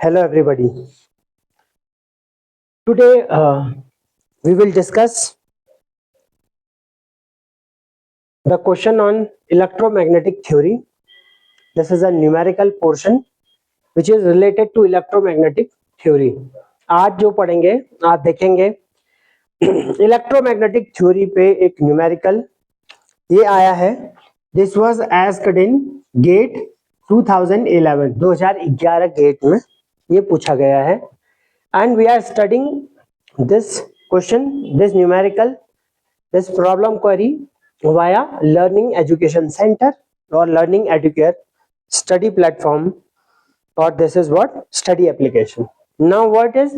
Hello everybody. Today we will discuss the question on electromagnetic theory. This is a numerical portion which is related to electromagnetic theory. आज जो पढ़ेंगे आज देखेंगे electromagnetic theory पे एक numerical ये आया है. This was asked in GATE 2011 GATE में ये पूछा गया है. And we are studying this question, this numerical, this problem query via Learning Education Center or Learning Educare study platform, or this is what study application. Now what is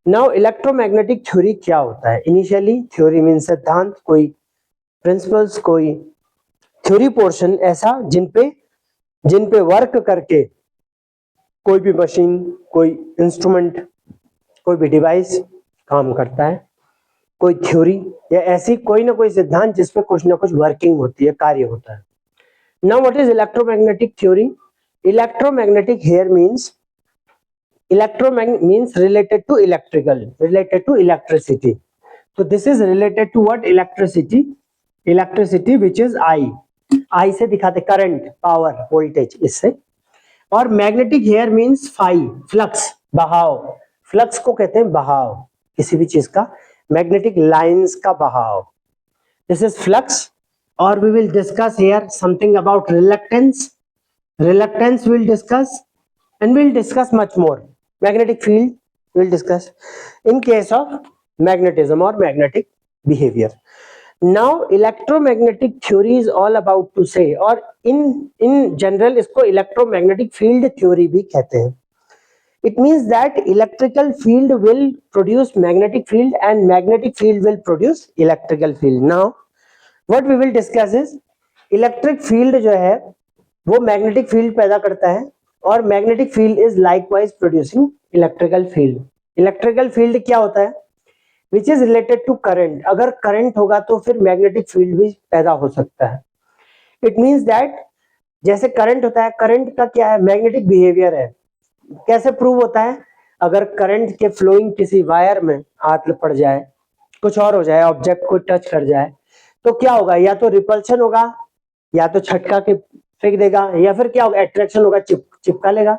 now electromagnetic theory क्या होता है? Initially theory means सिद्धांत, कोई principles, कोई theory portion ऐसा जिन पे work करके कोई भी मशीन, कोई इंस्ट्रूमेंट, कोई भी डिवाइस काम करता है, कोई थ्योरी या ऐसी कोई ना कोई सिद्धांत जिसपे कुछ ना कुछ वर्किंग होती है, कार्य होता है. Now what is electromagnetic theory? Electromagnetic here means means related to electrical, related to electricity. तो this is related to what? Electricity which is I say दिखाते करंट, पावर, वोल्टेज इससे. और magnetic here means phi, flux, बहाव. Flux को कहते हैं बहाव किसी भी चीज का, मैग्नेटिक लाइंस का बहाव. This is flux. और we will discuss here something about reluctance. Reluctance will discuss and will discuss much more. Magnetic field will discuss in case of magnetism और magnetic behaviour. Now electromagnetic theory is all about to say, और in general इसको electromagnetic field theory भी कहते हैं. It means that electrical field will produce magnetic field and magnetic field will produce electrical field. Now, what we will discuss is electric field जो है वो magnetic field पैदा करता है और magnetic field is likewise producing electrical field. Electrical field क्या होता है? Which is related to current. अगर current होगा तो फिर magnetic field भी पैदा हो सकता है. It means that जैसे current होता है, current का क्या है? Magnetic behavior है. कैसे प्रूव होता है? अगर करंट के फ्लोइंग किसी वायर में हाथ पड़ जाए, कुछ और हो जाए, ऑब्जेक्ट को टच कर जाए, तो क्या होगा? या तो रिपल्शन होगा, या तो झटका के फेंक देगा, या फिर क्या होगा? अट्रैक्शन होगा, चिपका लेगा.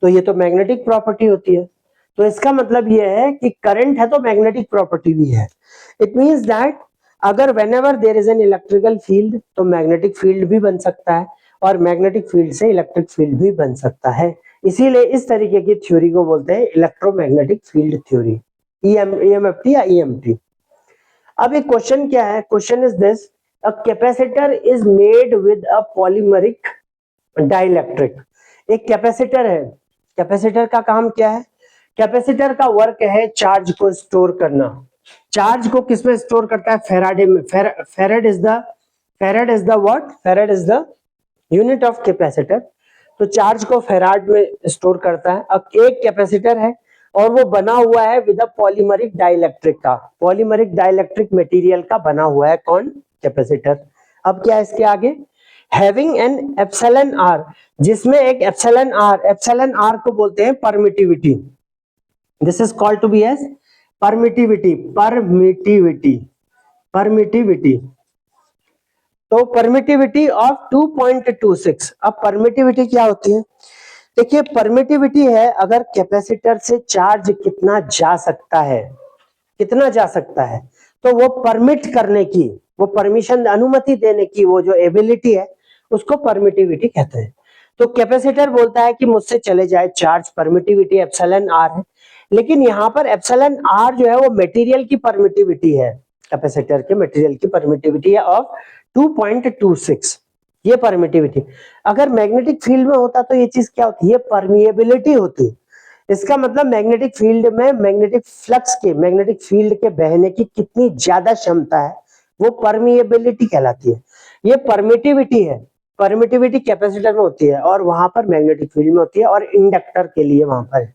तो ये तो मैग्नेटिक प्रॉपर्टी होती है. तो इसका मतलब ये है कि करंट है तो मैग्नेटिक प्रॉपर्टी भी है. इट मींस दैट अगर whenever there is an electrical field तो मैग्नेटिक फील्ड भी बन सकता है और मैग्नेटिक फील्ड से इलेक्ट्रिक फील्ड भी बन सकता है. इसीलिए इस तरीके की थ्योरी को बोलते हैं इलेक्ट्रोमैग्नेटिक फील्ड थ्योरी, ईएमएफटी या ईएमटी. अब एक क्वेश्चन क्या है? Question is this: a capacitor is made with a polymeric dielectric. एक कैपेसिटर है. कैपेसिटर का काम क्या है? कैपेसिटर का वर्क है चार्ज को स्टोर करना. चार्ज को किसमें स्टोर करता है? फेराडे में. Farad is the what? Farad is the unit of capacitor. तो चार्ज को फेराड में स्टोर करता है. अब एक कैपेसिटर है और वो बना हुआ है विद अ पॉलीमरिक डाइलेक्ट्रिक का, पॉलीमरिक डाइलेक्ट्रिक मटेरियल का बना हुआ है. कौन? कैपेसिटर. अब क्या है इसके आगे? हैविंग एन एप्सिलॉन आर, जिसमें एक एप्सिलॉन आर को बोलते हैं permittivity. This is called to be as permittivity. तो परमिटिविटी ऑफ 2.26. अब परमिटिविटी क्या होती है? देखिए, परमिटिविटी है अगर कैपेसिटर से चार्ज कितना जा सकता है, तो वो परमिट करने की, वो परमिशन, अनुमति देने की वो जो एबिलिटी है उसको परमिटिविटी कहते हैं. तो कैपेसिटर बोलता है कि मुझसे चले जाए चार्ज, परमिटिविटी एप्सिलॉन आर है. लेकिन यहाँ पर एप्सिलॉन आर जो है वो मटेरियल की परमिटिविटी है, कैपेसिटर के मटेरियल की परमिटिविटी है ऑफ 2.26. ये परमिटिविटी. अगर मैग्नेटिक फील्ड में होता तो ये चीज क्या होती? ये परमिएबिलिटी होती. इसका मतलब मैग्नेटिक फील्ड में मैग्नेटिक फ्लक्स के, मैग्नेटिक फील्ड के बहने की कितनी ज्यादा क्षमता है वो परमिएबिलिटी कहलाती है. ये परमिटिविटी है. परमिटिविटी कैपेसिटर में होती है और वहां पर मैग्नेटिक फील्ड में होती है और इंडक्टर के लिए वहां पर है.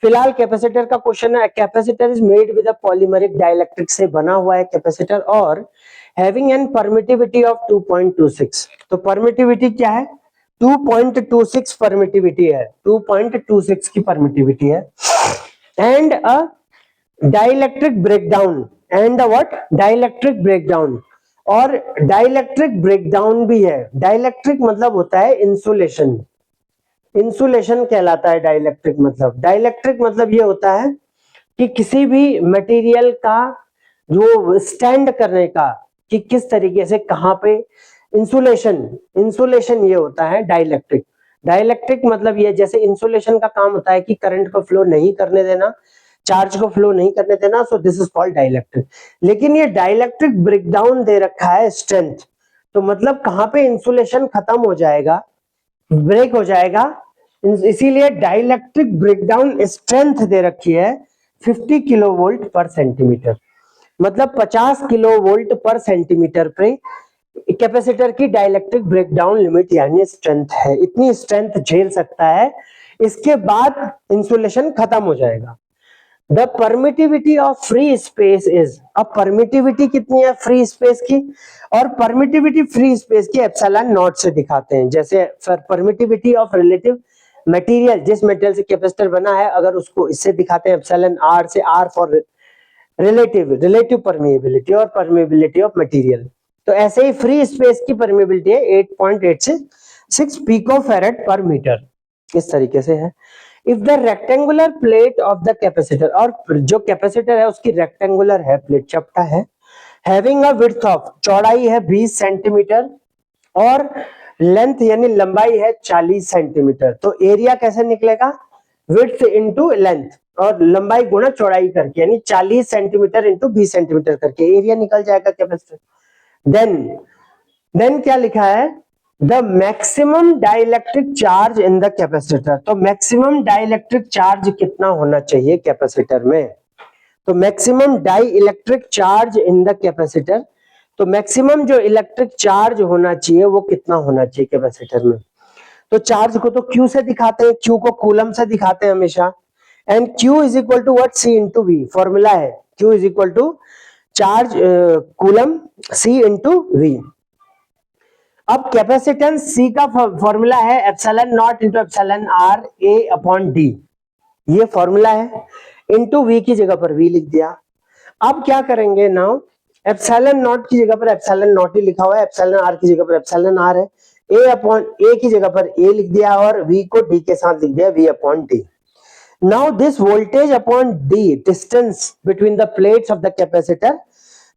फिलहाल कैपेसिटर का क्वेश्चन है. Capacitor is made with a polymeric dielectric से बना हुआ है कैपेसिटर और हैविंग एन परमिटिविटी ऑफ 2.26. तो परमिटिविटी क्या है? 2.26 परमिटिविटी है, 2.26 की परमिटिविटी है। And a dielectric breakdown, and what, dielectric breakdown, और डाइलेक्ट्रिक ब्रेकडाउन भी है। डाइलेक्ट्रिक मतलब होता है इंसुलेशन, इंसुलेशन कहलाता है डाइलेक्ट्रिक मतलब। डाइलेक्ट्रिक मतलब ये होता है कि किसी भी मटेरियल का जो स्टैंड करने का, कि किस तरीके से कहां पे इंसुलेशन, इंसुलेशन ये होता है डाइलेक्ट्रिक। डाइलेक्ट्रिक मतलब ये, जैसे इंसुलेशन का काम होता है कि करंट को फ्लो नहीं करने देना, चार्ज को फ्लो नहीं करने देना, so this is called dielectric. लेकिन ये डाइलेक्ट्रिक ब्रेकडाउन दे रखा है स्ट्रेंथ, तो मतलब कहां पे इंसुलेशन खत्म हो जाएगा, ब्रेक हो जाएगा, इसीलिए डाइलेक्ट्रिक ब्रेकडाउन स्ट्रेंथ दे रखी है 50 किलो वोल्ट पर सेंटीमीटर, मतलब 50 किलो वोल्ट पर सेंटीमीटर पे कैपेसिटर की डाइलेक्ट्रिक ब्रेकडाउन लिमिट यानी स्ट्रेंथ है। इतनी स्ट्रेंथ झेल सकता है, इसके बाद इंसुलेशन खत्म हो जाएगा। The permittivity of free space is, अब परमिटिविटी कितनी है फ्री स्पेस की, और परमिटिविटी फ्री स्पेस की एप्सिलॉन नॉट से दिखाते हैं। जैसे परमिटिविटी ऑफ रिलेटिव मटेरियल, जिस मटेरियल से कैपेसिटर बना है, अगर उसको इससे दिखाते हैं एप्सिलॉन आर से, आर फॉर रिलेटिव परमिएबिलिटी और परमिएबिलिटी ऑफ मटेरियल। तो ऐसे ही फ्री स्पेस की परमिएबिलिटी है 8.86 पिकोफैरेड पर मीटर, इस तरीके से है। If the rectangular plate of the capacitor, और जो कैपेसिटर है उसकी रेक्टेंगुलर है, प्लेट चपटा है, हैविंग अ विड्थ ऑफ, चौड़ाई है 20 सेंटीमीटर और लेंथ यानी लंबाई है 40 सेंटीमीटर, तो एरिया कैसे निकलेगा, विड्थ इनटू लेंथ और लंबाई गुणा चौड़ाई करके, यानी 40 सेंटीमीटर इंटू 20 सेंटीमीटर करके एरिया निकल जाएगा कैपेसिटर। देन क्या लिखा है, the maximum dielectric charge in the capacitor, तो मैक्सिमम डाइलेक्ट्रिक चार्ज कितना होना चाहिए कैपेसिटर में, तो maximum dielectric charge in the capacitor, तो मैक्सिमम जो इलेक्ट्रिक चार्ज होना चाहिए वो कितना होना चाहिए कैपेसिटर में। तो चार्ज को तो Q से दिखाते हैं, Q को कूलम से दिखाते हैं हमेशा, and Q is equal to what, C into V, formula है Q is equal to charge coulomb C into V। अब कैपेसिटेंस C का फॉर्मूला है epsilon naught into epsilon R A upon D, ये formula है, into V की जगह पर V लिख दिया। अब क्या करेंगे नाउ, एप्सिलॉन नॉट की जगह पर एप्सिलॉन नॉट ही लिखा हुआ है, एप्सिलॉन R की जगह पर एप्सिलॉन R है, A अपॉन A की जगह पर A लिख दिया और V को D के साथ लिख दिया, V upon D। Now this voltage upon D, distance between the plates of the capacitor,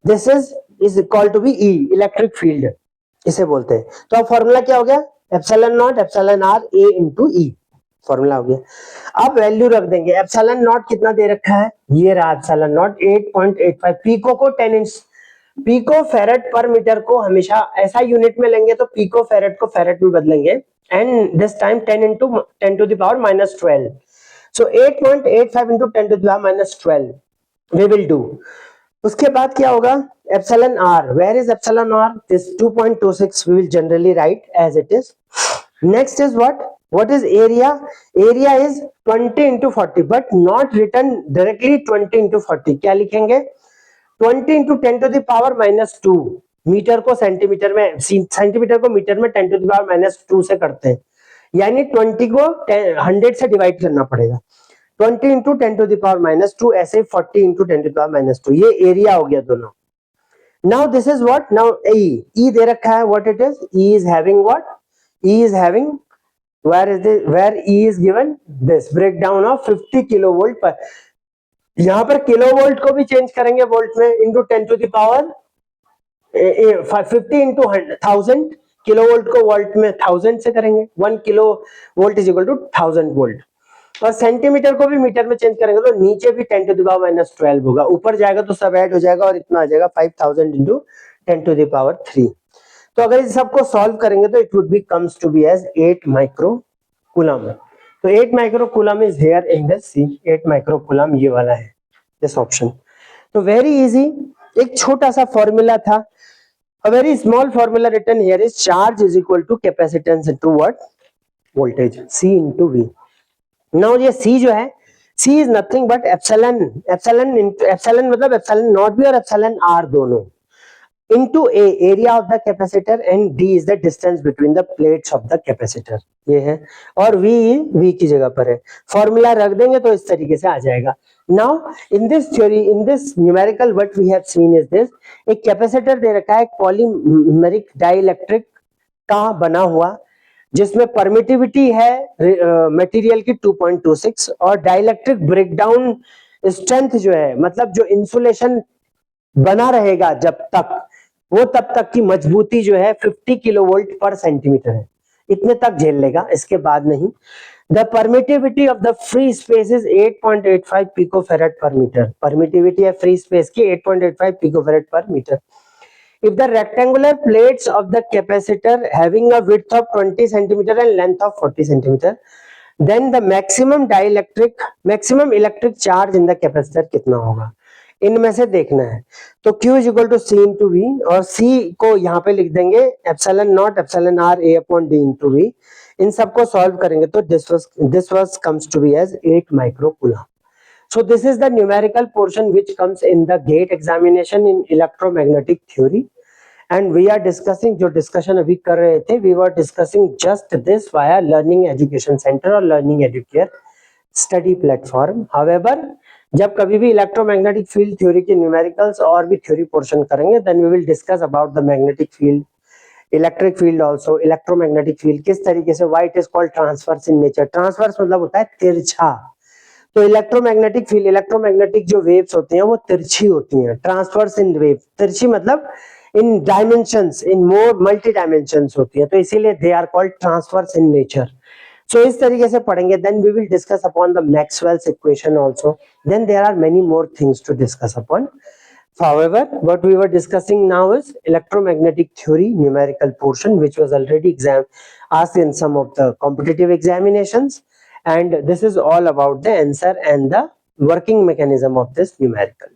this is called to be E, electric field इसे बोलते हैं। तो अब फॉर्मूला क्या हो गया, epsilon not epsilon R A into E, formula हो गया। अब वैल्यू रख देंगे, एप्सिलॉन नॉट कितना दे रखा है, ये रहा एप्सिलॉन नॉट 8.85, पिको को 10 इंच, पिको फेरेड पर मीटर को हमेशा ऐसा यूनिट में लेंगे तो पिको फेरेड को फेरेड में बदलेंगे, and this time 10 into 10 to the power minus 12, so 8.85 into 10 to the power minus 12 we will do। उसके बाद क्या होगा, epsilon R, where is epsilon R, this 2.26 we will generally write as it is। next is what is area, area is 20 into 40 but not written directly 20 into 40, क्या लिखेंगे 20 into 10 to the power minus 2, metre को centimetre में, centimetre को metre में 10 to the power minus 2 से करते हैं, यानी 20 को 100 से डिवाइड करना पड़ेगा, 20 into 10 to the power minus 2, ऐसे 40 into 10 to the power minus 2, ये एरिया हो गया दोनों। Now this is what, now E दे रखा है, what it is, E is having what, E is having, where is this, where E is given this breakdown of 50 kilovolt पर, यहाँ पर kilovolt को भी चेंज करेंगे वोल्ट में, into 10 to the power 50 into 1000, kilovolt को वोल्ट में 1000 से करेंगे, 1 kilo volt is equal to 1000 volt, और सेंटीमीटर को भी मीटर में चेंज करेंगे तो नीचे भी 10 to the power minus 12 होगा, ऊपर जाएगा तो सब ऐड हो जाएगा और इतना आ जाएगा 5000 into 10 to the power 3। तो अगर इस सबको सॉल्व करेंगे तो it would be comes to be as 8 micro coulomb. तो 8 micro coulomb is here in this C, 8 micro coulomb ये वाला है दिस ऑप्शन। तो वेरी इजी, एक छोटा सा फॉर्मूला था, a very small formula written here is charge is equal to capacitance into what, voltage, C into V। now ये C जो है, C is nothing but epsilon, epsilon मतलब epsilon not भी और epsilon R दोनों, into A area of the capacitor and D is the distance between the plates of the capacitor. ये है, और V की जगह पर है, फॉर्मूला रख देंगे तो इस तरीके से आ जाएगा. Now in this theory, in this numerical, what we have seen is this, एक कैपेसिटर दे रखा है, पॉलीमेरिक डाइलेक्ट्रिक का बना हुआ, जिसमें परमिटिविटी है मटेरियल की 2.26 और डाइलेक्ट्रिक ब्रेकडाउन स्ट्रेंथ जो है, मतलब जो इंसुलेशन बना रहेगा जब तक, वो तब तक की मजबूती जो है 50 किलोवोल्ट पर सेंटीमीटर है, इतने तक झेल लेगा, इसके बाद नहीं. The permittivity of the free space is 8.85 picofarad पर मीटर. परमिटिविटी है फ्री स्पेस की 8.85 पिकोफैराड पर metre. If the rectangular plates of the capacitor having a width of 20 centimeter and length of 40 centimeter, then the maximum electric charge in the capacitor कितना होगा, इनमें से देखना है. तो Q is equal to C into V, और C को यहाँ पे लिख देंगे epsilon not epsilon R A upon D into V. इन सबको सॉल्व करेंगे तो this was comes to be as 8 microcoulomb. So this is the numerical portion which comes in the GATE examination in electromagnetic theory, and we are discussing, जो discussion अभी कर रहे थे, we were discussing just this via learning education center और learning educare study platform. However, जब कभी भी electromagnetic field theory के न्यूमेरिकल्स और भी थ्योरी पोर्शन करेंगे, then we will discuss about the magnetic field, electric field also, electromagnetic field किस तरीके से, why it is called transverse in nature. Transverse मतलब होता है तिरछा. तो इलेक्ट्रोमैग्नेटिक फील्ड, इलेक्ट्रोमैग्नेटिक जो वेव्स होती हैं वो तिरछी होती हैं. ट्रांसवर्स इन वेव, तिरछी मतलब in dimensions, in more multi dimensions होती है, तो इसीलिए they are called transverse in nature. So इस तरीके से पढ़ेंगे. Then we will discuss upon the Maxwell's equation also. Then there are many more things to discuss upon. However, what we were discussing now is electromagnetic theory numerical portion, which was already asked in some of the competitive examinations, and this is all about the answer and the working mechanism of this numerical.